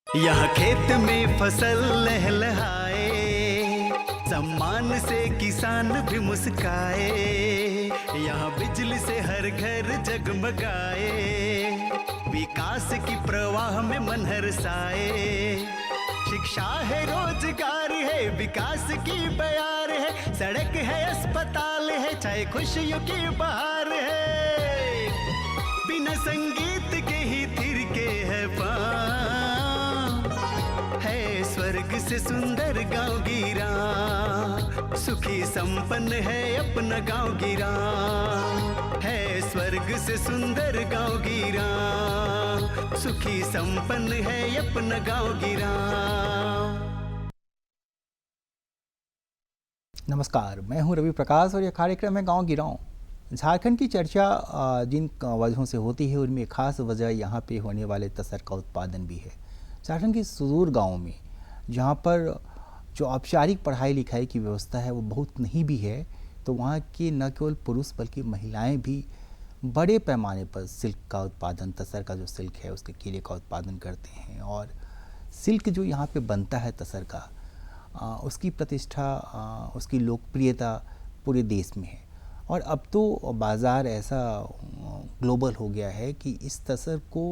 यहाँ खेत में फसल लहलहाए, सम्मान से किसान भी मुस्काए। यहाँ बिजली से हर घर जगमगाए, विकास की प्रवाह में मन हर्षाए। शिक्षा है, रोजगार है, विकास की बयार है, सड़क है, अस्पताल है, चाहे खुशियों की बहार है। बिना संगीत के ही थिरके है पाँव, है स्वर्ग से सुंदर गांव गिरा, सुखी संपन्न है अपना गांव गिरा, है स्वर्ग से सुंदर गांव गिरा, सुखी संपन्न है अपना गांव गिरा। नमस्कार, मैं हूं रवि प्रकाश और यह कार्यक्रम है गांव गिराओं। झारखंड की चर्चा जिन वजहों से होती है उनमें खास वजह यहाँ पे होने वाले तसर का उत्पादन भी है। झारखंड के सुदूर गाँव में जहाँ पर जो औपचारिक पढ़ाई लिखाई की व्यवस्था है वो बहुत नहीं भी है, तो वहाँ के न केवल पुरुष बल्कि महिलाएं भी बड़े पैमाने पर सिल्क का उत्पादन, तसर का जो सिल्क है उसके कीड़े का उत्पादन करते हैं। और सिल्क जो यहाँ पे बनता है तसर का, उसकी प्रतिष्ठा, उसकी लोकप्रियता पूरे देश में है। और अब तो बाज़ार ऐसा ग्लोबल हो गया है कि इस तसर को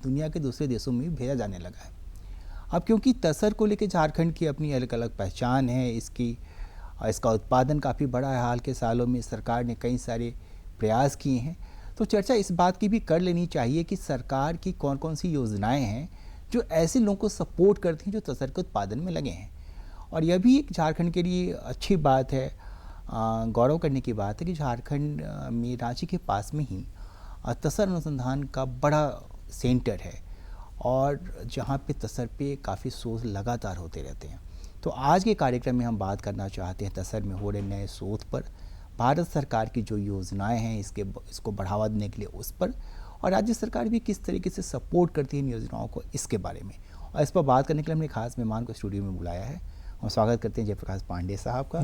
दुनिया के दूसरे देशों में भेजा जाने लगा है। अब क्योंकि तसर को लेकर झारखंड की अपनी अलग अलग पहचान है, इसका उत्पादन काफ़ी बड़ा है। हाल के सालों में सरकार ने कई सारे प्रयास किए हैं, तो चर्चा इस बात की भी कर लेनी चाहिए कि सरकार की कौन कौन सी योजनाएं हैं जो ऐसे लोगों को सपोर्ट करती हैं जो तसर के उत्पादन में लगे हैं। और यह भी एक झारखंड के लिए अच्छी बात है, गौरव करने की बात है कि झारखंड में रांची के पास में ही तसर अनुसंधान का बड़ा सेंटर है और जहाँ पे तसर पे काफ़ी शोध लगातार होते रहते हैं। तो आज के कार्यक्रम में हम बात करना चाहते हैं तसर में हो रहे नए शोध पर, भारत सरकार की जो योजनाएं हैं इसको बढ़ावा देने के लिए उस पर, और राज्य सरकार भी किस तरीके से सपोर्ट करती है इन योजनाओं को, इसके बारे में। और इस पर बात करने के लिए हमने खास मेहमान को स्टूडियो में बुलाया है। हम स्वागत करते हैं जयप्रकाश पांडे साहब का,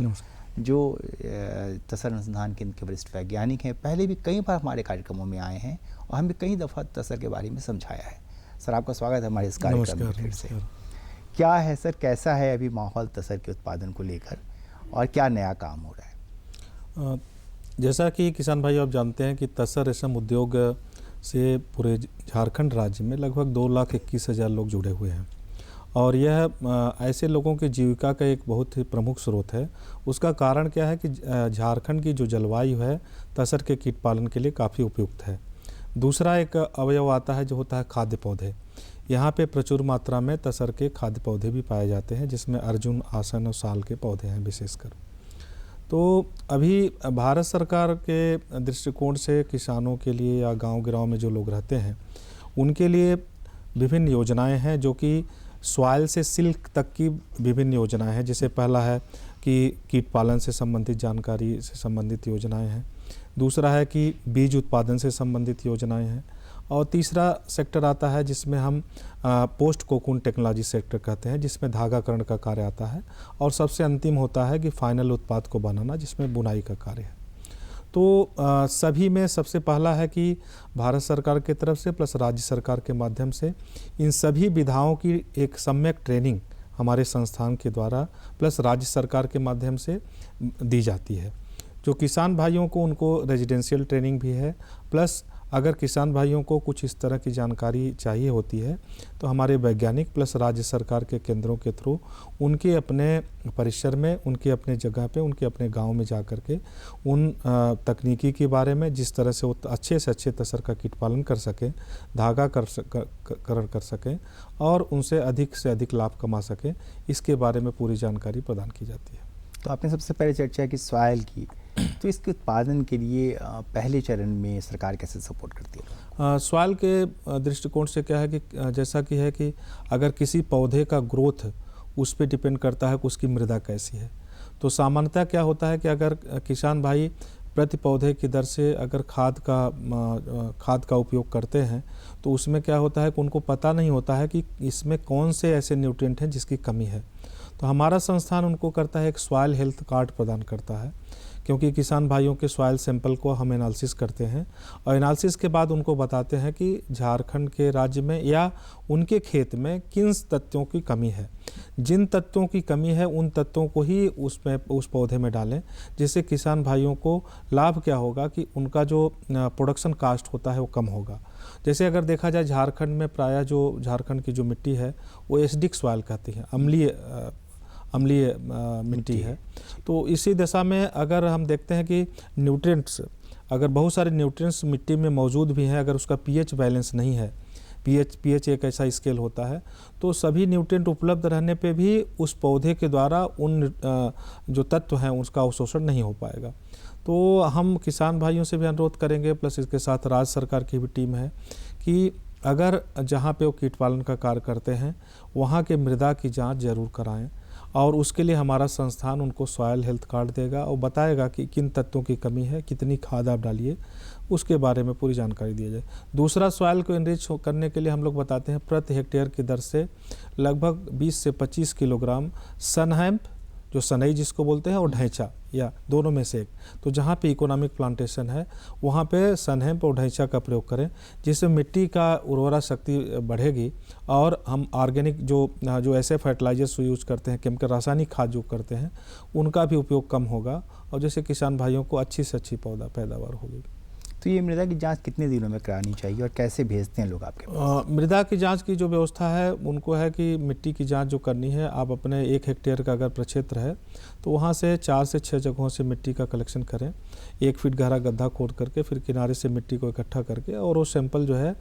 जो तसर अनुसंधान केंद्र के वरिष्ठ वैज्ञानिक हैं। पहले भी कई बार हमारे कार्यक्रमों में आए हैं और हमें कई दफ़ा तसर के बारे में समझाया है। सर, आपका स्वागत है हमारे इस कार्यक्रम में फिर से। क्या है सर, कैसा है अभी माहौल तसर के उत्पादन को लेकर और क्या नया काम हो रहा है? जैसा कि किसान भाई आप जानते हैं कि तसर रेशम उद्योग से पूरे झारखंड राज्य में लगभग 2,21,000 लोग जुड़े हुए हैं और यह ऐसे लोगों की जीविका का एक बहुत ही प्रमुख स्रोत है। उसका कारण क्या है कि झारखंड की जो जलवायु है तसर के कीट पालन के लिए काफ़ी उपयुक्त है। दूसरा एक अवयव आता है जो होता है खाद्य पौधे। यहाँ पे प्रचुर मात्रा में तसर के खाद्य पौधे भी पाए जाते हैं, जिसमें अर्जुन, आसन और साल के पौधे हैं विशेषकर। तो अभी भारत सरकार के दृष्टिकोण से किसानों के लिए या गांव गिराव में जो लोग रहते हैं उनके लिए विभिन्न योजनाएं हैं, जो कि सॉइल से सिल्क तक की विभिन्न योजनाएं हैं। जैसे पहला है कि कीट पालन से संबंधित जानकारी से संबंधित योजनाएं हैं, दूसरा है कि बीज उत्पादन से संबंधित योजनाएं हैं, और तीसरा सेक्टर आता है जिसमें हम पोस्ट कोकून टेक्नोलॉजी सेक्टर कहते हैं, जिसमें धागाकरण का कार्य आता है, और सबसे अंतिम होता है कि फाइनल उत्पाद को बनाना, जिसमें बुनाई का कार्य है। तो सभी में सबसे पहला है कि भारत सरकार की तरफ से प्लस राज्य सरकार के माध्यम से इन सभी विधाओं की एक सम्यक ट्रेनिंग हमारे संस्थान के द्वारा प्लस राज्य सरकार के माध्यम से दी जाती है। जो किसान भाइयों को उनको रेजिडेंशियल ट्रेनिंग भी है, प्लस अगर किसान भाइयों को कुछ इस तरह की जानकारी चाहिए होती है तो हमारे वैज्ञानिक प्लस राज्य सरकार के केंद्रों के थ्रू उनके अपने परिसर में, उनके अपने जगह पे, उनके अपने गांव में जा कर के उन तकनीकी के बारे में जिस तरह से वो अच्छे से अच्छे तसर का कीट पालन कर सकें, धागा कर सकें और उनसे अधिक लाभ कमा सकें, इसके बारे में पूरी जानकारी प्रदान की जाती है। तो आपने सबसे पहले चर्चा की सॉइल की, तो इसके उत्पादन के लिए पहले चरण में सरकार कैसे सपोर्ट करती है? सॉइल के दृष्टिकोण से क्या है कि जैसा कि है कि अगर किसी पौधे का ग्रोथ उस पर डिपेंड करता है कि उसकी मृदा कैसी है। तो सामान्यतः क्या होता है कि अगर किसान भाई प्रति पौधे की दर से अगर खाद का उपयोग करते हैं तो उसमें क्या होता है कि उनको पता नहीं होता है कि इसमें कौन से ऐसे न्यूट्रिएंट हैं जिसकी कमी है। तो हमारा संस्थान उनको करता है, एक सॉइल हेल्थ कार्ड प्रदान करता है क्योंकि किसान भाइयों के सॉइल सैंपल को हम एनालिसिस करते हैं और एनालिसिस के बाद उनको बताते हैं कि झारखंड के राज्य में या उनके खेत में किन तत्वों की कमी है। जिन तत्वों की कमी है उन तत्वों को ही उस पौधे में डालें, जिससे किसान भाइयों को लाभ क्या होगा कि उनका जो प्रोडक्शन कास्ट होता है वो कम होगा। जैसे अगर देखा जाए झारखंड में प्रायः जो झारखंड की जो मिट्टी है वो एसिडिक सॉइल कहती है, अम्लीय मिट्टी है। तो इसी दशा में अगर हम देखते हैं कि न्यूट्रिएंट्स, अगर बहुत सारे न्यूट्रिएंट्स मिट्टी में मौजूद भी हैं, अगर उसका पीएच बैलेंस नहीं है, पीएच एक ऐसा स्केल होता है, तो सभी न्यूट्रिएंट उपलब्ध रहने पे भी उस पौधे के द्वारा उन जो तत्व हैं उसका अवशोषण नहीं हो पाएगा। तो हम किसान भाइयों से भी अनुरोध करेंगे, प्लस इसके साथ राज्य सरकार की भी टीम है, कि अगर जहाँ पे वो कीट पालन का कार्य करते हैं वहाँ के मृदा की जांच जरूर कराएं और उसके लिए हमारा संस्थान उनको सॉयल हेल्थ कार्ड देगा और बताएगा कि किन तत्वों की कमी है, कितनी खाद आप डालिए, उसके बारे में पूरी जानकारी दी जाए। दूसरा, सॉयल को एनरिच करने के लिए हम लोग बताते हैं प्रति हेक्टेयर की दर से लगभग 20 से 25 किलोग्राम सनहैम्प, जो सनई जिसको बोलते हैं, और ढैंचा, या दोनों में से एक। तो जहाँ पे इकोनॉमिक प्लांटेशन है वहाँ पे सनहैम्प और ढैंचा का प्रयोग करें, जिससे मिट्टी का उर्वरा शक्ति बढ़ेगी और हम ऑर्गेनिक जो ऐसे फर्टिलाइजर्स यूज करते हैं, केमिकल रासायनिक खाद जो करते हैं, उनका भी उपयोग कम होगा और जैसे किसान भाइयों को अच्छी से अच्छी पैदावार होगी। तो ये मृदा की जांच कितने दिनों में करानी चाहिए और कैसे भेजते हैं लोग आपके पास? मृदा की जांच की जो व्यवस्था है उनको है कि मिट्टी की जांच जो करनी है, आप अपने 1 हेक्टेयर का अगर प्रक्षेत्र है तो वहाँ से 4 से 6 जगहों से मिट्टी का कलेक्शन करें, 1 फीट गहरा गड्ढा खोद करके फिर किनारे से मिट्टी को इकट्ठा करके, और वो सैंपल जो है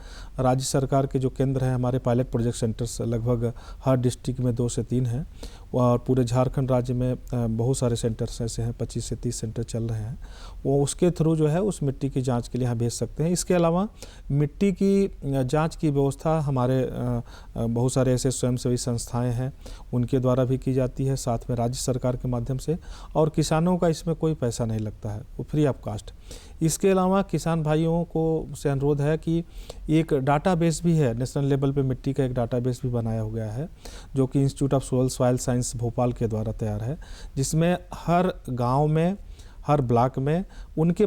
राज्य सरकार के जो केंद्र हैं, हमारे पायलट प्रोजेक्ट सेंटर्स लगभग हर डिस्ट्रिक्ट में 2 से 3 हैं और पूरे झारखंड राज्य में बहुत सारे सेंटर्स ऐसे हैं, 25 से 30 सेंटर चल रहे हैं, वो उसके थ्रू जो है उस मिट्टी की जांच के लिए यहाँ भेज सकते हैं। इसके अलावा मिट्टी की जांच की व्यवस्था हमारे बहुत सारे ऐसे स्वयंसेवी संस्थाएं हैं उनके द्वारा भी की जाती है, साथ में राज्य सरकार के माध्यम से, और किसानों का इसमें कोई पैसा नहीं लगता है, वो फ्री ऑफ कास्ट। इसके अलावा किसान भाइयों को से अनुरोध है कि एक डाटाबेस भी है, नेशनल लेवल पे मिट्टी का एक डाटाबेस भी बनाया हो गया है, जो कि institute of soil science Bhopal के द्वारा तैयार है, जिसमें हर गांव में, हर ब्लॉक में, उनके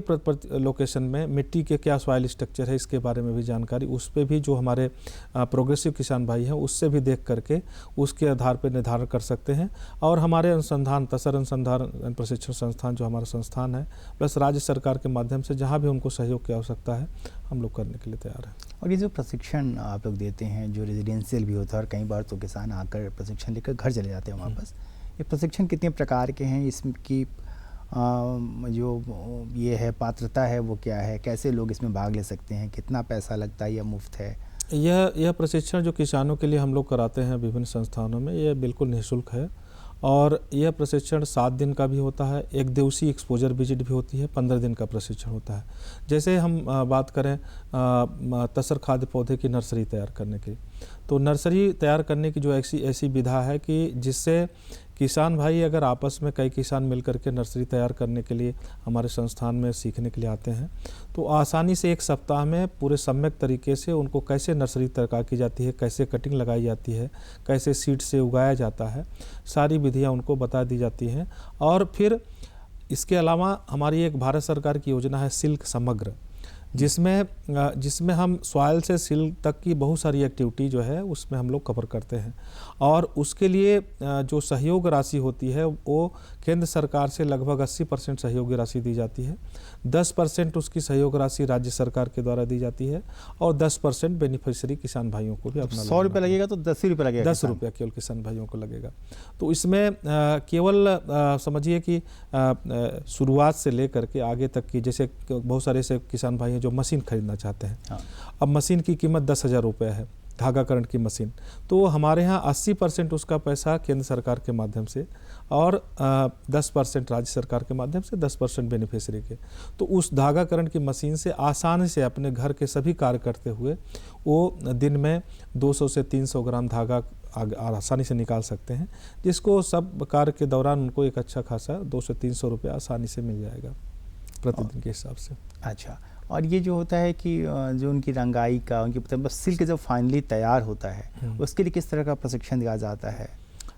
लोकेशन में मिट्टी के क्या सॉइल स्ट्रक्चर है इसके बारे में भी जानकारी, उस पर भी जो हमारे प्रोग्रेसिव किसान भाई हैं उससे भी देख करके उसके आधार पर निर्धारण कर सकते हैं। और हमारे अनुसंधान, तसर अनुसंधान प्रशिक्षण संस्थान जो हमारा संस्थान है, प्लस राज्य सरकार के माध्यम से जहाँ भी उनको सहयोग की आवश्यकता है हम लोग करने के लिए तैयार हैं। और ये जो प्रशिक्षण आप लोग देते हैं जो रेजिडेंशियल भी होता है, और कई बार तो किसान आकर प्रशिक्षण लेकर घर चले जाते हैं वापस, ये प्रशिक्षण कितने प्रकार के हैं, इसकी जो ये है पात्रता है वो क्या है, कैसे लोग इसमें भाग ले सकते हैं, कितना पैसा लगता है या मुफ्त है? यह प्रशिक्षण जो किसानों के लिए हम लोग कराते हैं विभिन्न संस्थानों में, यह बिल्कुल निःशुल्क है और यह प्रशिक्षण 7 दिन का भी होता है, 1 दिवसीय एक्सपोजर विजिट भी होती है, 15 दिन का प्रशिक्षण होता है। जैसे हम बात करें तसर खाद्य पौधे की नर्सरी तैयार करने की, तो नर्सरी तैयार करने की जो ऐसी विधा है कि जिससे किसान भाई अगर आपस में कई किसान मिलकर के नर्सरी तैयार करने के लिए हमारे संस्थान में सीखने के लिए आते हैं, तो आसानी से 1 सप्ताह में पूरे सम्यक तरीके से उनको कैसे नर्सरी तैयार की जाती है, कैसे कटिंग लगाई जाती है, कैसे सीड से उगाया जाता है, सारी विधियां उनको बता दी जाती हैं। और फिर इसके अलावा हमारी एक भारत सरकार की योजना है सिल्क समग्र, जिसमें हम सॉइल से सिल्क तक की बहुत सारी एक्टिविटी जो है उसमें हम लोग कवर करते हैं। और उसके लिए जो सहयोग राशि होती है वो केंद्र सरकार से लगभग 80% सहयोगी राशि दी जाती है, 10% उसकी सहयोग राशि राज्य सरकार के द्वारा दी जाती है और 10% बेनिफिशियरी किसान भाइयों को भी अपना 100 रुपये लगेगा तो 10 रुपये लगेगा, 10 रुपया केवल किसान भाइयों को लगेगा। तो इसमें केवल समझिए कि शुरुआत से लेकर के आगे तक की, जैसे बहुत सारे ऐसे किसान भाई हैं जो मशीन खरीदना चाहते हैं। हाँ। अब मशीन की कीमत 10,000 रुपये है, धागा करंट की मशीन, तो हमारे यहाँ 80% उसका पैसा केंद्र सरकार के माध्यम से और 10% राज्य सरकार के माध्यम से, 10% बेनिफिशियरी के। तो उस धागा करंट की मशीन से आसानी से अपने घर के सभी कार्य करते हुए वो दिन में 200 से 300 ग्राम धागा आसानी से निकाल सकते हैं, जिसको सब कार्य के दौरान उनको एक अच्छा खासा 200 से 300 रुपये आसानी से मिल जाएगा प्रतिदिन के हिसाब से। अच्छा, और ये जो होता है कि जो उनकी रंगाई का, उनकी मतलब सिल्क जब फाइनली तैयार होता है उसके लिए किस तरह का प्रशिक्षण दिया जाता है?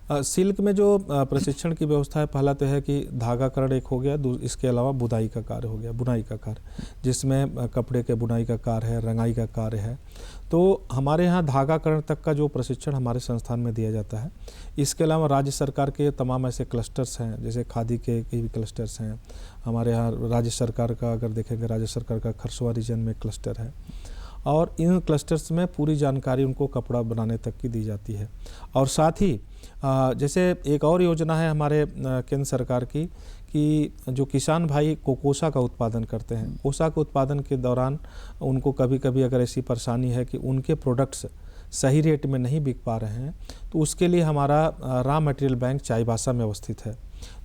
सिल्क में जो प्रशिक्षण की व्यवस्था है, पहला तो है कि धागाकरण एक हो गया, इसके अलावा बुनाई का कार्य हो गया, बुनाई का कार्य, जिसमें कपड़े के बुनाई का कार्य है, रंगाई का कार्य है। तो हमारे यहाँ धागाकरण तक का जो प्रशिक्षण हमारे संस्थान में दिया जाता है। इसके अलावा राज्य सरकार के तमाम ऐसे क्लस्टर्स हैं, जैसे खादी के भी क्लस्टर्स हैं हमारे यहाँ। राज्य सरकार का अगर देखेंगे, राज्य सरकार का खरसुआ रीजन में क्लस्टर है, और इन क्लस्टर्स में पूरी जानकारी उनको कपड़ा बनाने तक की दी जाती है। और साथ ही जैसे एक और योजना है हमारे केंद्र सरकार की, कि जो किसान भाई कोकोसा का उत्पादन करते हैं, कोसा के उत्पादन के दौरान उनको कभी कभी अगर ऐसी परेशानी है कि उनके प्रोडक्ट्स सही रेट में नहीं बिक पा रहे हैं, तो उसके लिए हमारा रॉ मटेरियल बैंक चाईबासा में अवस्थित है,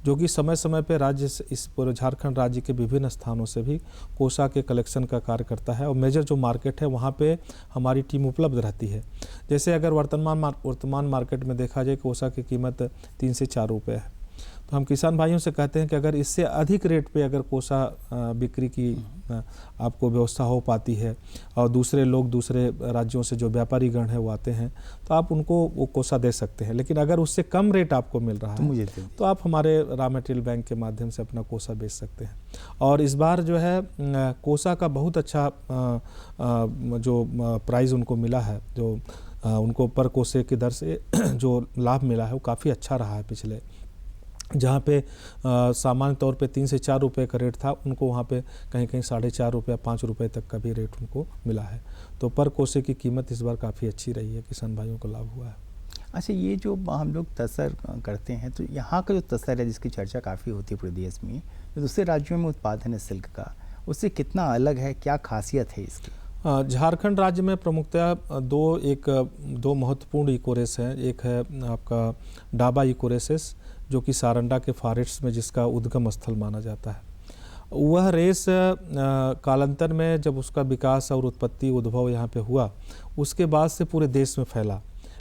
जो कि समय समय पर राज्य इस पूरे झारखंड राज्य के विभिन्न स्थानों से भी कोसा के कलेक्शन का कार्य करता है। और मेजर जो मार्केट है वहाँ पे हमारी टीम उपलब्ध रहती है। जैसे अगर वर्तमान मार्केट में देखा जाए, कोसा की कीमत 3 से 4 रुपये है। तो हम किसान भाइयों से कहते हैं कि अगर इससे अधिक रेट पे अगर कोसा बिक्री की आपको व्यवस्था हो पाती है, और दूसरे लोग दूसरे राज्यों से जो व्यापारी गण है वो आते हैं, तो आप उनको वो कोसा दे सकते हैं। लेकिन अगर उससे कम रेट आपको मिल रहा है तो आप हमारे रॉ मटेरियल बैंक के माध्यम से अपना कोसा बेच सकते हैं। और इस बार जो है कोसा का बहुत अच्छा जो प्राइज़ उनको मिला है, जो उनको पर कोसे की दर से जो लाभ मिला है वो काफ़ी अच्छा रहा है। पिछले जहाँ पे सामान्य तौर पे 3 से 4 रुपये का रेट था, उनको वहाँ पे कहीं कहीं 4.5 रुपये 5 रुपये तक का भी रेट उनको मिला है। तो पर कोसे की कीमत इस बार काफ़ी अच्छी रही है, किसान भाइयों को लाभ हुआ है। अच्छा, ये जो हम लोग तसर करते हैं, तो यहाँ का जो तसर है जिसकी चर्चा काफ़ी होती है प्रदेश में, जो दूसरे राज्यों में उत्पादन है सिल्क का, उससे कितना अलग है, क्या खासियत है इसकी? झारखंड राज्य में प्रमुखतः दो महत्वपूर्ण इकोरेस हैं। एक है आपका डाबा इकोरेसिस, जो कि सारंडा के फॉरेस्ट में जिसका उद्गम स्थल माना जाता है। वह रेस कालांतर में जब उसका विकास और उत्पत्ति उद्भव यहाँ पे हुआ, उसके बाद से पूरे देश में फैला।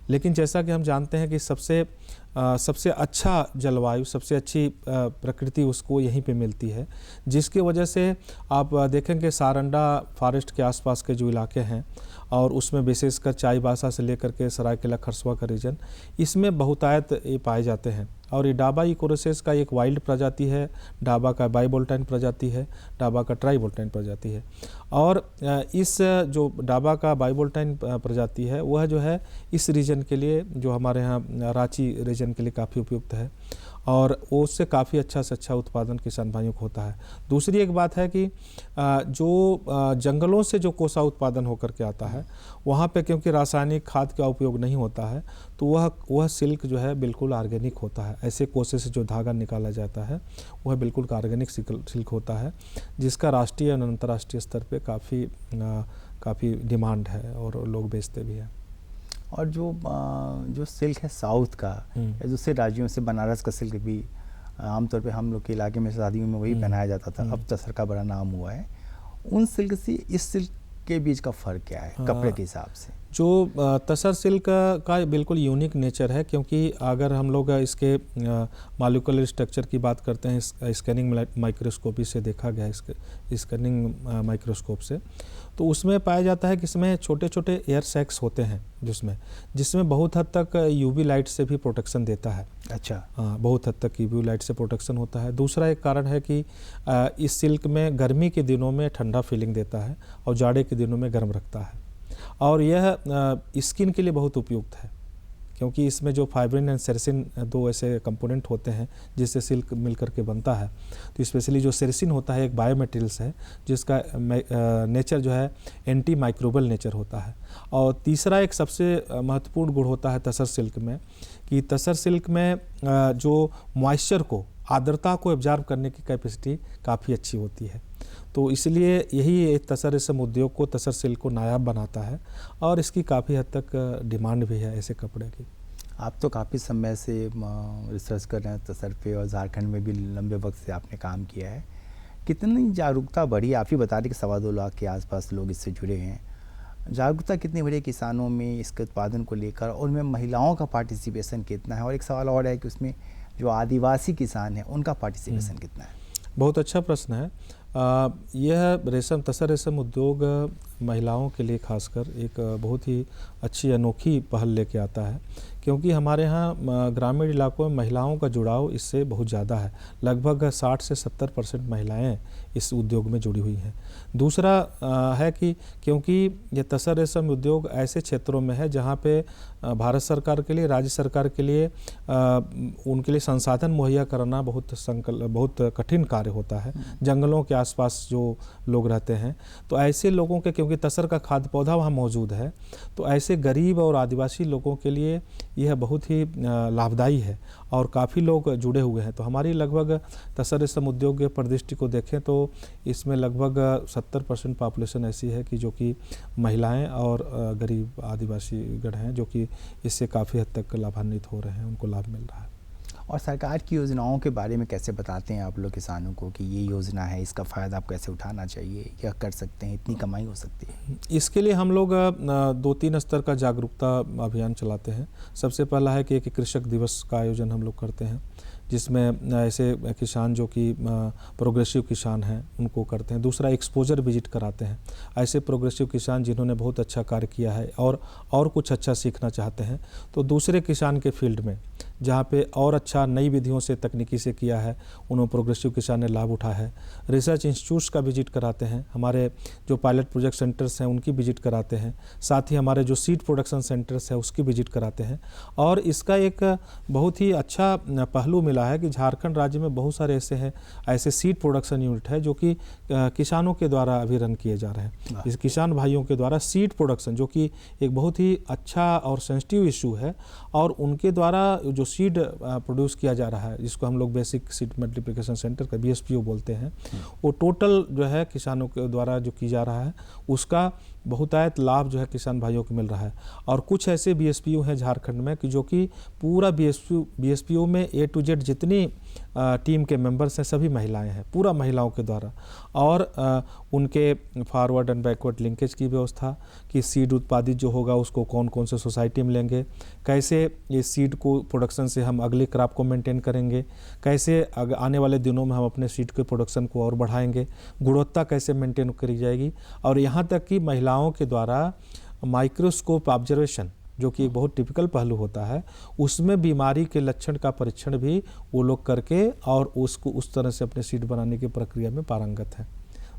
लेकिन जैसा कि हम जानते हैं कि सबसे अच्छा जलवायु, सबसे अच्छी प्रकृति उसको यहीं पे मिलती है, जिसकी वजह से आप देखेंगे सारंडा फॉरेस्ट के आसपास के जो इलाके हैं, और उसमें विशेषकर चाईबासा से लेकर के सरायकेला खरसुआ का रीजन, इसमें बहुतायत ये पाए जाते हैं। और ये डाबा इकोरेसिस का एक वाइल्ड प्रजाति है, डाबा का बाइवोल्टाइन प्रजाति है, डाबा का ट्राइवोल्टाइन प्रजाति है। और इस जो डाबा का बाइवोल्टाइन प्रजाति है, वह जो है इस रीजन के लिए, जो हमारे यहाँ रांची रीजन के लिए काफ़ी उपयुक्त है, और उससे काफ़ी अच्छा से अच्छा उत्पादन किसान भाइयों को होता है। दूसरी एक बात है कि जो जंगलों से जो कोसा उत्पादन होकर के आता है, वहाँ पे क्योंकि रासायनिक खाद का उपयोग नहीं होता है, तो वह सिल्क जो है बिल्कुल ऑर्गेनिक होता है। ऐसे कोसे से जो धागा निकाला जाता है वह बिल्कुल ऑर्गेनिक सिल्क होता है, जिसका राष्ट्रीय और अंतर्राष्ट्रीय स्तर पे काफ़ी डिमांड है और लोग बेचते भी हैं। और जो सिल्क है साउथ का या दूसरे राज्यों से, बनारस का सिल्क भी आमतौर पे हम लोग के इलाके में शादियों में वही पहनाया जाता था, अब तसर का बड़ा नाम हुआ है। उन सिल्क से इस सिल्क के बीच का फ़र्क क्या है कपड़े के हिसाब से? जो तसर सिल्क का बिल्कुल यूनिक नेचर है, क्योंकि अगर हम लोग इसके मॉलिक्यूलर स्ट्रक्चर की बात करते हैं, स्कैनिंग माइक्रोस्कोपी से देखा गया है, स्कैनिंग माइक्रोस्कोप से, तो उसमें पाया जाता है कि इसमें छोटे छोटे एयर सैक्स होते हैं, जिसमें बहुत हद तक यूवी लाइट से भी प्रोटेक्शन देता है। अच्छा, हाँ, बहुत हद तक यूवी लाइट से प्रोटेक्शन होता है। दूसरा एक कारण है कि इस सिल्क में गर्मी के दिनों में ठंडा फीलिंग देता है और जाड़े के दिनों में गर्म रखता है। और यह स्किन के लिए बहुत उपयुक्त है, क्योंकि इसमें जो फाइब्रिन एंड सेरेसिन 2 ऐसे कंपोनेंट होते हैं जिससे सिल्क मिल करके बनता है। तो स्पेशली जो सेरेसिन होता है एक बायो मटेरियल्स है, जिसका नेचर जो है एंटी माइक्रोबियल नेचर होता है। और तीसरा एक सबसे महत्वपूर्ण गुण होता है तसर सिल्क में, कि तसर सिल्क में जो मॉइस्चर को, आर्द्रता को एब्जॉर्ब करने की कैपेसिटी काफ़ी अच्छी होती है। तो इसलिए यही तसर रेशम उद्योग को, तसर सिल्क को नायाब बनाता है, और इसकी काफ़ी हद तक डिमांड भी है ऐसे कपड़े की। आप तो काफ़ी समय से रिसर्च कर रहे हैं तसर पे, और झारखंड में भी लंबे वक्त से आपने काम किया है। कितनी जागरूकता बढ़ी? आप ही बता रहे कि 2.25 लाख के आसपास लोग इससे जुड़े हैं। जागरूकता कितनी बढ़ी किसानों में इसके उत्पादन को लेकर, और उनमें महिलाओं का पार्टिसिपेशन कितना है? और एक सवाल और है कि उसमें जो आदिवासी किसान हैं उनका पार्टिसिपेशन कितना है? बहुत अच्छा प्रश्न है। यह तसर रेशम उद्योग महिलाओं के लिए खासकर एक बहुत ही अच्छी अनोखी पहल लेके आता है, क्योंकि हमारे यहाँ ग्रामीण इलाकों में महिलाओं का जुड़ाव इससे बहुत ज़्यादा है। लगभग 60 से 70% महिलाएं इस उद्योग में जुड़ी हुई हैं। दूसरा है कि क्योंकि ये तसर रेशम उद्योग ऐसे क्षेत्रों में है जहाँ पे भारत सरकार के लिए, राज्य सरकार के लिए उनके लिए संसाधन मुहैया कराना बहुत कठिन कार्य होता है। जंगलों के आसपास जो लोग रहते हैं, तो ऐसे लोगों के, क्योंकि तसर का खाद्य पौधा वहाँ मौजूद है, तो ऐसे गरीब और आदिवासी लोगों के लिए यह बहुत ही लाभदायी है और काफ़ी लोग जुड़े हुए हैं। तो हमारी लगभग तसर रेशम उद्योग के परिदृष्टि को देखें तो इसमें लगभग 70% पॉपुलेशन ऐसी है कि जो कि महिलाएं और गरीब आदिवासी गण हैं, जो कि इससे काफ़ी हद तक लाभान्वित हो रहे हैं, उनको लाभ मिल रहा है। और सरकार की योजनाओं के बारे में कैसे बताते हैं आप लोग किसानों को कि ये योजना है, इसका फ़ायदा आप कैसे उठाना चाहिए, क्या कर सकते हैं, इतनी कमाई हो सकती है? इसके लिए हम लोग 2-3 स्तर का जागरूकता अभियान चलाते हैं। सबसे पहला है कि एक कृषक दिवस का आयोजन हम लोग करते हैं, जिसमें ऐसे किसान जो कि प्रोग्रेसिव किसान हैं उनको करते हैं। दूसरा, एक्सपोजर विजिट कराते हैं। ऐसे प्रोग्रेसिव किसान जिन्होंने बहुत अच्छा कार्य किया है और कुछ अच्छा सीखना चाहते हैं, तो दूसरे किसान के फील्ड में जहाँ पे और अच्छा नई विधियों से, तकनीकी से किया है, उन्होंने प्रोग्रेसिव किसान ने लाभ उठा है। रिसर्च इंस्टीट्यूट्स का विजिट कराते हैं, हमारे जो पायलट प्रोजेक्ट सेंटर्स हैं उनकी विजिट कराते हैं, साथ ही हमारे जो सीड प्रोडक्शन सेंटर्स है उसकी विजिट कराते हैं। और इसका एक बहुत ही अच्छा पहलू मिला है कि झारखंड राज्य में बहुत सारे ऐसे सीड प्रोडक्शन यूनिट है जो कि किसानों के द्वारा अभी रन किए जा रहे हैं। इस किसान भाइयों के द्वारा सीड प्रोडक्शन, जो कि एक बहुत ही अच्छा और सेंसिटिव इशू है, और उनके द्वारा जो सीड प्रोड्यूस किया जा रहा है, जिसको हम लोग बेसिक सीड मल्टीप्लिकेशन सेंटर का BSPO बोलते हैं, वो टोटल जो है किसानों के द्वारा जो की जा रहा है उसका बहुतायत लाभ जो है किसान भाइयों को मिल रहा है। और कुछ ऐसे BSPO हैं झारखंड में कि जो कि पूरा BSPO में A to Z जितनी टीम के मेंबर्स हैं सभी महिलाएं हैं, पूरा महिलाओं के द्वारा। और उनके फॉरवर्ड एंड बैकवर्ड लिंकेज की व्यवस्था कि सीड उत्पादित जो होगा उसको कौन कौन से सोसाइटी में लेंगे, कैसे ये सीड को प्रोडक्शन से हम अगले क्रॉप को मेंटेन करेंगे, कैसे आने वाले दिनों में हम अपने सीड के प्रोडक्शन को और बढ़ाएंगे, गुणवत्ता कैसे मेंटेन करी जाएगी। और यहाँ तक कि महिलाओं के द्वारा माइक्रोस्कोप ऑब्जर्वेशन, जो कि एक बहुत टिपिकल पहलू होता है, उसमें बीमारी के लक्षण का परीक्षण भी वो लोग करके और उसको उस तरह से अपने सीड बनाने की प्रक्रिया में पारंगत है।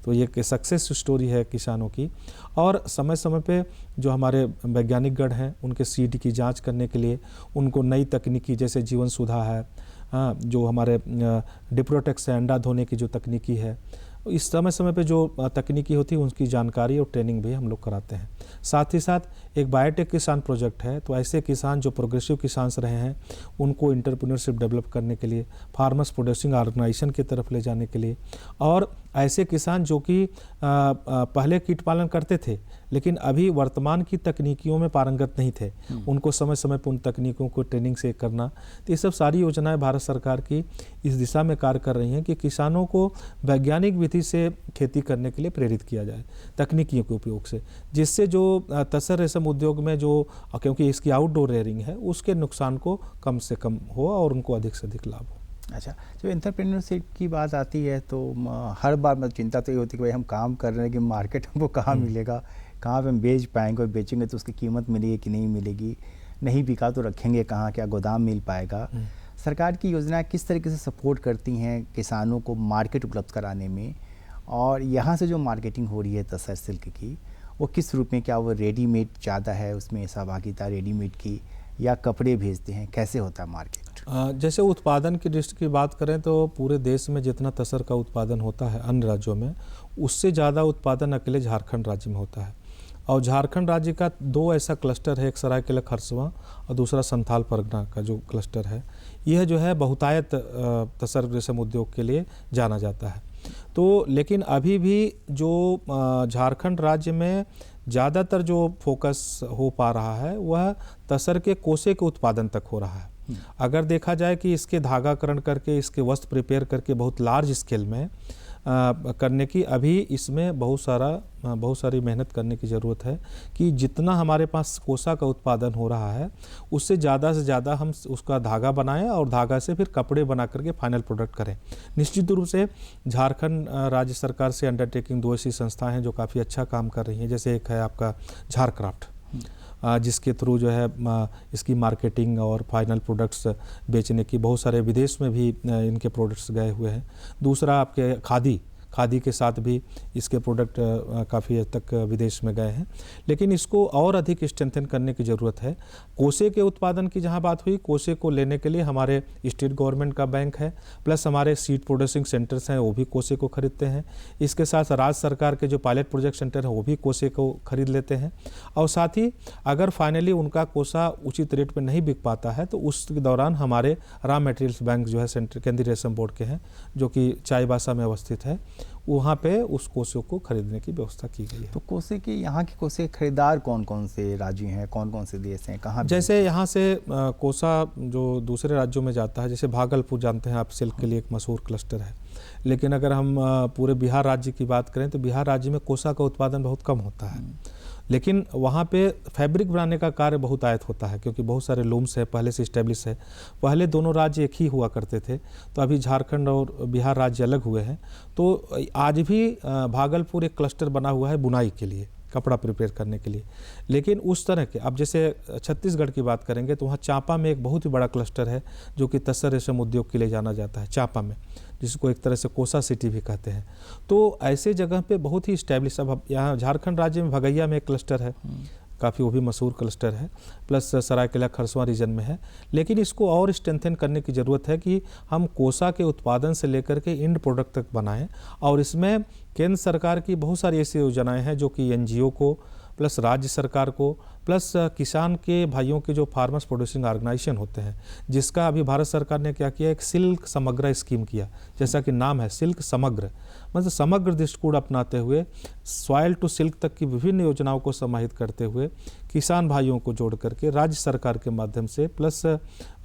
तो ये एक सक्सेस स्टोरी है किसानों की। और समय समय पे जो हमारे वैज्ञानिक गण हैं उनके सीड की जांच करने के लिए उनको नई तकनीकी, जैसे जीवन सुधा है, जो हमारे डिप्रोटेक्स है, अंडा धोने की जो तकनीकी है, इस समय समय पे जो तकनीकी होती है उसकी जानकारी और ट्रेनिंग भी हम लोग कराते हैं। साथ ही साथ एक बायोटेक किसान प्रोजेक्ट है, तो ऐसे किसान जो प्रोग्रेसिव किसान्स रहे हैं उनको इंटरप्रेन्योरशिप डेवलप करने के लिए, फार्मर्स प्रोड्यूसिंग ऑर्गेनाइजेशन की तरफ ले जाने के लिए, और ऐसे किसान जो कि पहले कीट पालन करते थे लेकिन अभी वर्तमान की तकनीकियों में पारंगत नहीं थे, उनको समय समय पर उन तकनीकों को ट्रेनिंग से करना। तो ये सब सारी योजनाएं भारत सरकार की इस दिशा में कार्य कर रही हैं कि किसानों को वैज्ञानिक विधि से खेती करने के लिए प्रेरित किया जाए तकनीकियों के उपयोग से, जिससे जो तसर रेशम उद्योग में जो, क्योंकि इसकी आउटडोर रेयरिंग है, उसके नुकसान को कम से कम हो और उनको अधिक से अधिक लाभ हो। अच्छा, जब एंटरप्रेन्योरशिप की बात आती है तो हर बार मतलब चिंता तो ये होती है कि भाई हम काम कर रहे हैं कि मार्केट हमको कहाँ मिलेगा, कहाँ पे हम बेच पाएंगे, और बेचेंगे तो उसकी कीमत मिलेगी कि नहीं मिलेगी, नहीं बिका तो रखेंगे कहाँ, क्या गोदाम मिल पाएगा। सरकार की योजनाएं किस तरीके से सपोर्ट करती हैं किसानों को मार्केट उपलब्ध कराने में, और यहाँ से जो मार्केटिंग हो रही है तसर सिल्क की, वो किस रूप में, क्या वो रेडीमेड ज़्यादा है उसमें सहभागिता रेडीमेड की, या कपड़े भेजते हैं, कैसे होता है मार्केट? जैसे उत्पादन की दृष्टि की बात करें तो पूरे देश में जितना तसर का उत्पादन होता है अन्य राज्यों में, उससे ज़्यादा उत्पादन अकेले झारखंड राज्य में होता है। और झारखंड राज्य का 2 ऐसा क्लस्टर है, एक सरायकेला खरसवां और दूसरा संथाल परगना का जो क्लस्टर है, यह जो है बहुतायत तसर रेशम उद्योग के लिए जाना जाता है। तो लेकिन अभी भी जो झारखंड राज्य में ज़्यादातर जो फोकस हो पा रहा है वह तसर के कोसे के उत्पादन तक हो रहा है। अगर देखा जाए कि इसके धागाकरण करके, इसके वस्त्र प्रिपेयर करके बहुत लार्ज स्केल में करने की अभी इसमें बहुत सारी मेहनत करने की ज़रूरत है कि जितना हमारे पास कोसा का उत्पादन हो रहा है उससे ज़्यादा से ज़्यादा हम उसका धागा बनाएं और धागा से फिर कपड़े बना करके फाइनल प्रोडक्ट करें। निश्चित रूप से झारखंड राज्य सरकार से अंडरटेकिंग 2 ऐसी संस्थाएं हैं जो काफ़ी अच्छा काम कर रही हैं। जैसे एक है आपका झारक्राफ्ट, जिसके थ्रू जो है इसकी मार्केटिंग और फाइनल प्रोडक्ट्स बेचने की बहुत सारे विदेश में भी इनके प्रोडक्ट्स गए हुए हैं। दूसरा आपके खादी के साथ भी इसके प्रोडक्ट काफ़ी हद तक विदेश में गए हैं, लेकिन इसको और अधिक स्ट्रेंथन करने की ज़रूरत है। कोसे के उत्पादन की जहां बात हुई, कोसे को लेने के लिए हमारे स्टेट गवर्नमेंट का बैंक है, प्लस हमारे सीड प्रोड्यूसिंग सेंटर्स हैं वो भी कोसे को खरीदते हैं। इसके साथ राज्य सरकार के जो पायलट प्रोजेक्ट सेंटर हैं वो भी कोसे को खरीद लेते हैं। और साथ ही अगर फाइनली उनका कोसा उचित रेट पर नहीं बिक पाता है तो उस दौरान हमारे रॉ मटेरियल्स बैंक जो है सेंटर केंद्रीय रेशम बोर्ड के हैं, जो कि चाईबासा में अवस्थित है, वहाँ पे उस कोसे को खरीदने की व्यवस्था की गई है। तो कोसे के यहाँ के कोसे खरीदार कौन कौन से राज्य हैं, कौन कौन से देश हैं, कहाँ? जैसे यहाँ से कोसा जो दूसरे राज्यों में जाता है, जैसे भागलपुर जानते हैं आप, सिल्क के लिए एक मशहूर क्लस्टर है। लेकिन अगर हम पूरे बिहार राज्य की बात करें तो बिहार राज्य में कोसा का उत्पादन बहुत कम होता है, लेकिन वहाँ पे फैब्रिक बनाने का कार्य बहुत आयत होता है, क्योंकि बहुत सारे लूम्स है पहले से इस्टेब्लिश है। पहले दोनों राज्य एक ही हुआ करते थे, तो अभी झारखंड और बिहार राज्य अलग हुए हैं। तो आज भी भागलपुर एक क्लस्टर बना हुआ है बुनाई के लिए, कपड़ा प्रिपेयर करने के लिए। लेकिन उस तरह के, अब जैसे छत्तीसगढ़ की बात करेंगे तो वहाँ चांपा में एक बहुत ही बड़ा क्लस्टर है जो कि तसर रेशम उद्योग के लिए जाना जाता है, चांपा में, जिसको एक तरह से कोसा सिटी भी कहते हैं। तो ऐसे जगह पे बहुत ही इस्टेब्लिश, अब यहाँ झारखंड राज्य में भगैया में एक क्लस्टर है, काफ़ी वो भी मशहूर क्लस्टर है, प्लस सरायकेला खरसवां रीजन में है। लेकिन इसको और स्ट्रेंथन करने की ज़रूरत है कि हम कोसा के उत्पादन से लेकर के एंड प्रोडक्ट तक बनाएं। और इसमें केंद्र सरकार की बहुत सारी ऐसी योजनाएं हैं जो कि एनजीओ को, प्लस राज्य सरकार को, प्लस किसान के भाइयों के जो फार्मर्स प्रोड्यूसिंग ऑर्गेनाइजेशन होते हैं, जिसका अभी भारत सरकार ने क्या किया, एक सिल्क समग्र स्कीम किया, जैसा कि नाम है सिल्क समग्र, मतलब समग्र दृष्टिकोण अपनाते हुए सॉइल टू सिल्क तक की विभिन्न योजनाओं को समाहित करते हुए किसान भाइयों को जोड़ करके राज्य सरकार के माध्यम से, प्लस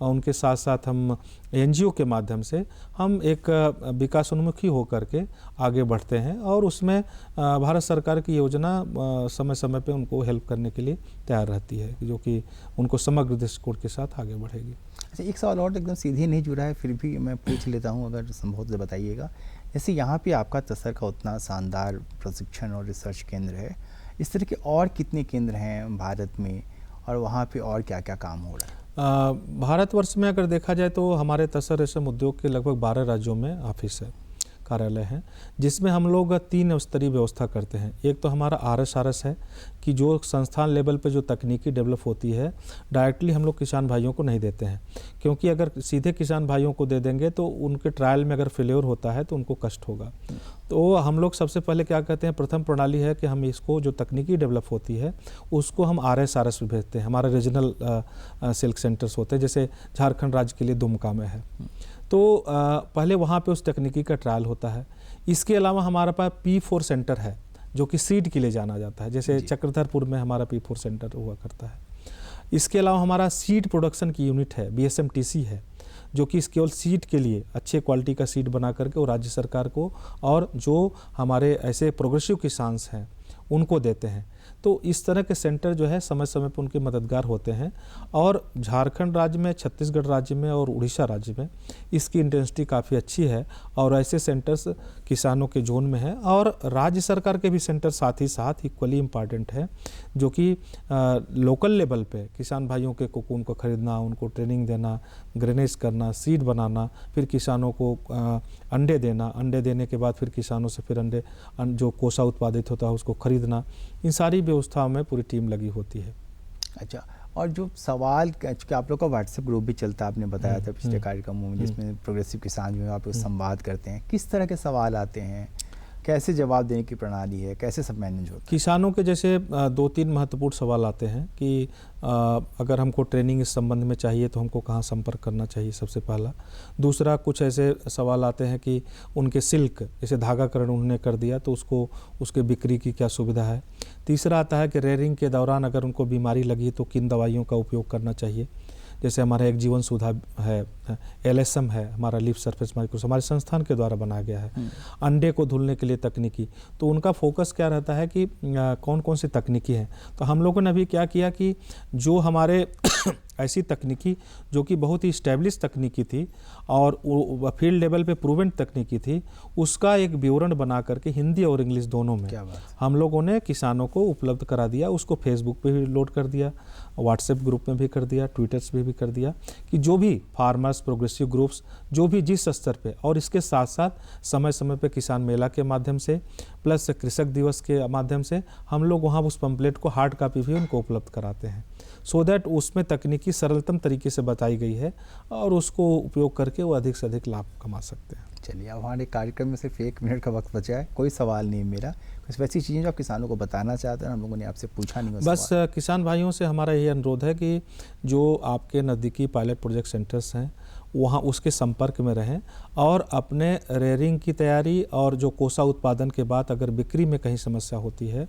उनके साथ साथ हम एनजीओ के माध्यम से हम एक विकासोन्मुखी होकर के आगे बढ़ते हैं। और उसमें भारत सरकार की योजना समय समय पे उनको हेल्प करने के लिए तैयार रहती है, जो कि उनको समग्र दृष्टिकोण के साथ आगे बढ़ेगी। अच्छा, एक सवाल और एकदम सीधे नहीं जुड़ा है, फिर भी मैं पूछ लेता हूँ, अगर संभव तो बताइएगा। जैसे यहाँ पे आपका तसर का उतना शानदार प्रशिक्षण और रिसर्च केंद्र है, इस तरह के और कितने केंद्र हैं भारत में, और वहाँ पे और क्या क्या काम हो रहा है? भारतवर्ष में अगर देखा जाए तो हमारे तसर रेशम उद्योग के लगभग 12 राज्यों में ऑफिस है, कार्यालय हैं, जिसमें हम लोग 3 स्तरीय व्यवस्था करते हैं। एक तो हमारा RS है कि जो संस्थान लेवल पे जो तकनीकी डेवलप होती है डायरेक्टली हम लोग किसान भाइयों को नहीं देते हैं, क्योंकि अगर सीधे किसान भाइयों को दे देंगे तो उनके ट्रायल में अगर फेल्योर होता है तो उनको कष्ट होगा। तो हम लोग सबसे पहले क्या कहते हैं, प्रथम प्रणाली है कि हम इसको जो तकनीकी डेवलप होती है उसको हम RS में भेजते हैं। हमारे रीजनल सिल्क सेंटर्स होते हैं, जैसे झारखंड राज्य के लिए दुमका में है, तो पहले वहाँ पे उस तकनीकी का ट्रायल होता है। इसके अलावा हमारे पास P4 सेंटर है जो कि सीड के लिए जाना जाता है, जैसे चक्रधरपुर में हमारा P4 सेंटर हुआ करता है। इसके अलावा हमारा सीड प्रोडक्शन की यूनिट है, BSMTC है, जो कि केवल सीड के लिए अच्छे क्वालिटी का सीड बना करके वो राज्य सरकार को और जो हमारे ऐसे प्रोग्रेसिव किसान्स हैं उनको देते हैं। तो इस तरह के सेंटर जो है समय समय पर उनके मददगार होते हैं। और झारखंड राज्य में, छत्तीसगढ़ राज्य में और उड़ीसा राज्य में इसकी इंटेंसिटी काफ़ी अच्छी है, और ऐसे सेंटर्स किसानों के जोन में है। और राज्य सरकार के भी सेंटर साथ ही साथ इक्वली इम्पॉर्टेंट है, जो कि लोकल लेवल पे किसान भाइयों के कोकून को खरीदना, उनको ट्रेनिंग देना, ग्रेनेज करना, सीड बनाना, फिर किसानों को अंडे देना, अंडे देने के बाद फिर किसानों से फिर अंडे जो कोसा उत्पादित होता है उसको खरीदना, इन सारी व्यवस्थाओं में पूरी टीम लगी होती है। अच्छा, और जो सवाल, चूँकि आप लोग का व्हाट्सएप ग्रुप भी चलता है, आपने बताया था पिछले कार्यक्रमों में, जिसमें प्रोग्रेसिव किसान जो है आप संवाद करते हैं, किस तरह के सवाल आते हैं, कैसे जवाब देने की प्रणाली है, कैसे सब मैनेज होता है? किसानों के जैसे 2-3 महत्वपूर्ण सवाल आते हैं कि अगर हमको ट्रेनिंग इस संबंध में चाहिए तो हमको कहाँ संपर्क करना चाहिए, सबसे पहला। दूसरा, कुछ ऐसे सवाल आते हैं कि उनके सिल्क जैसे धागाकरण उन्होंने कर दिया तो उसको उसके बिक्री की क्या सुविधा है। तीसरा आता है कि रेयरिंग के दौरान अगर उनको बीमारी लगी तो किन दवाइयों का उपयोग करना चाहिए। जैसे हमारा एक जीवन सुधा है, LSM है, हमारा लिप सरफेस माइक्रोस्कोप हमारे संस्थान के द्वारा बनाया गया है। अंडे को धुलने के लिए तकनीकी, तो उनका फोकस क्या रहता है कि कौन कौन सी तकनीकी है। तो हम लोगों ने अभी क्या किया कि जो हमारे ऐसी तकनीकी जो कि बहुत ही इस्टेब्लिश तकनीकी थी और फील्ड लेवल पे प्रूवन तकनीकी थी, उसका एक विवरण बना करके हिंदी और इंग्लिश दोनों में हम लोगों ने किसानों को उपलब्ध करा दिया। उसको फेसबुक पे भी लोड कर दिया, व्हाट्सएप ग्रुप में भी कर दिया, ट्विटर्स पे भी कर दिया कि जो भी फार्मर्स, प्रोग्रेसिव ग्रुप्स, जो भी जिस स्तर पे, और इसके साथ साथ समय समय पे किसान मेला के माध्यम से प्लस कृषक दिवस के माध्यम से हम लोग वहाँ उस पंपलेट को हार्ड कापी भी उनको उपलब्ध कराते हैं, सो दैट उसमें तकनीकी सरलतम तरीके से बताई गई है और उसको उपयोग करके वो अधिक से अधिक लाभ कमा सकते हैं। चलिए, अब हमारे कार्यक्रम में सिर्फ 1 मिनट का वक्त बचा है। कोई सवाल नहीं है मेरा, कुछ वैसी चीज़ें जो आप किसानों को बताना चाहते हैं, हम लोगों ने आपसे पूछा नहीं। बस किसान भाइयों से हमारा ये अनुरोध है कि जो आपके नज़दीकी पायलट प्रोजेक्ट सेंटर्स हैं वहाँ उसके संपर्क में रहें और अपने रेयरिंग की तैयारी और जो कोसा उत्पादन के बाद अगर बिक्री में कहीं समस्या होती है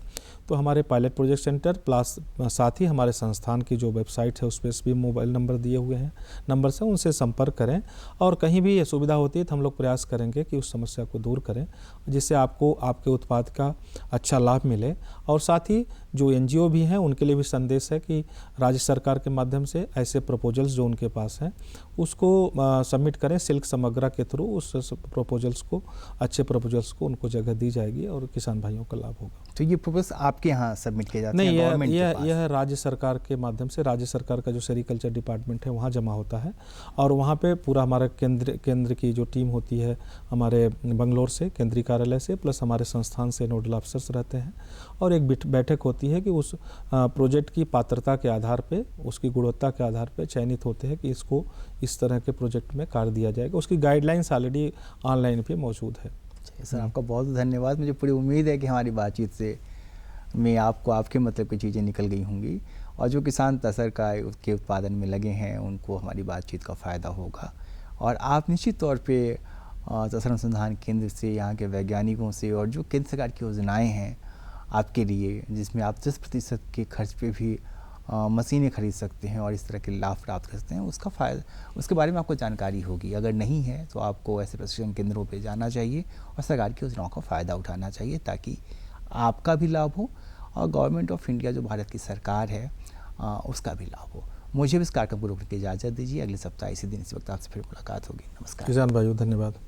तो हमारे पायलट प्रोजेक्ट सेंटर प्लस साथ ही हमारे संस्थान की जो वेबसाइट है उस पर भी मोबाइल नंबर दिए हुए हैं, नंबर से उनसे संपर्क करें और कहीं भी ये सुविधा होती है तो हम लोग प्रयास करेंगे कि उस समस्या को दूर करें जिससे आपको आपके उत्पाद का अच्छा लाभ मिले। और साथ ही जो NGO भी हैं उनके लिए भी संदेश है कि राज्य सरकार के माध्यम से ऐसे प्रपोजल्स जो उनके पास हैं उसको सबमिट करें सिल्क समग्रा के थ्रू। उस प्रपोजल्स को, अच्छे प्रपोजल्स को उनको जगह दी जाएगी और किसान भाइयों का लाभ होगा। तो ये प्रपोजल आपके यहाँ सबमिट किए जाते नहीं, हैं गवर्नमेंट के पास? यह राज्य सरकार के माध्यम से, राज्य सरकार का जो सेरिकल्चर डिपार्टमेंट है वहाँ जमा होता है और वहाँ पे पूरा हमारा केंद्र की जो टीम होती है हमारे बंगलोर से, केंद्रीय कार्यालय से, प्लस हमारे संस्थान से नोडल अफसर्स रहते हैं और एक बैठक होती है कि उस प्रोजेक्ट की पात्रता के आधार पे, उसकी गुणवत्ता के आधार पे चयनित होते हैं कि इसको इस तरह के प्रोजेक्ट में कार्य दिया जाएगा। उसकी गाइडलाइंस ऑलरेडी ऑनलाइन पे मौजूद है। सर, आपका बहुत धन्यवाद। मुझे पूरी उम्मीद है कि हमारी बातचीत से में आपको आपके मतलब की चीज़ें निकल गई होंगी और जो किसान तसर का के उत्पादन में लगे हैं उनको हमारी बातचीत का फ़ायदा होगा। और आप निश्चित तौर पे तसर अनुसंधान केंद्र से, यहाँ के वैज्ञानिकों से और जो केंद्र सरकार की योजनाएँ हैं आपके लिए, जिसमें आप 10% के खर्च पे भी मशीनें खरीद सकते हैं और इस तरह के लाभ प्राप्त कर सकते हैं, उसका फ़ायदा, उसके बारे में आपको जानकारी होगी। अगर नहीं है तो आपको ऐसे प्रशिक्षण केंद्रों पे जाना चाहिए और सरकार की योजनाओं का फ़ायदा उठाना चाहिए ताकि आपका भी लाभ हो और गवर्नमेंट ऑफ इंडिया जो भारत की सरकार है उसका भी लाभ हो। मुझे भी इस कार्यक्रम को रोकने की इजाज़त दीजिए। अगले सप्ताह इसी दिन इसी वक्त आपसे फिर मुलाकात होगी। नमस्कार। किसान भाइयों, धन्यवाद।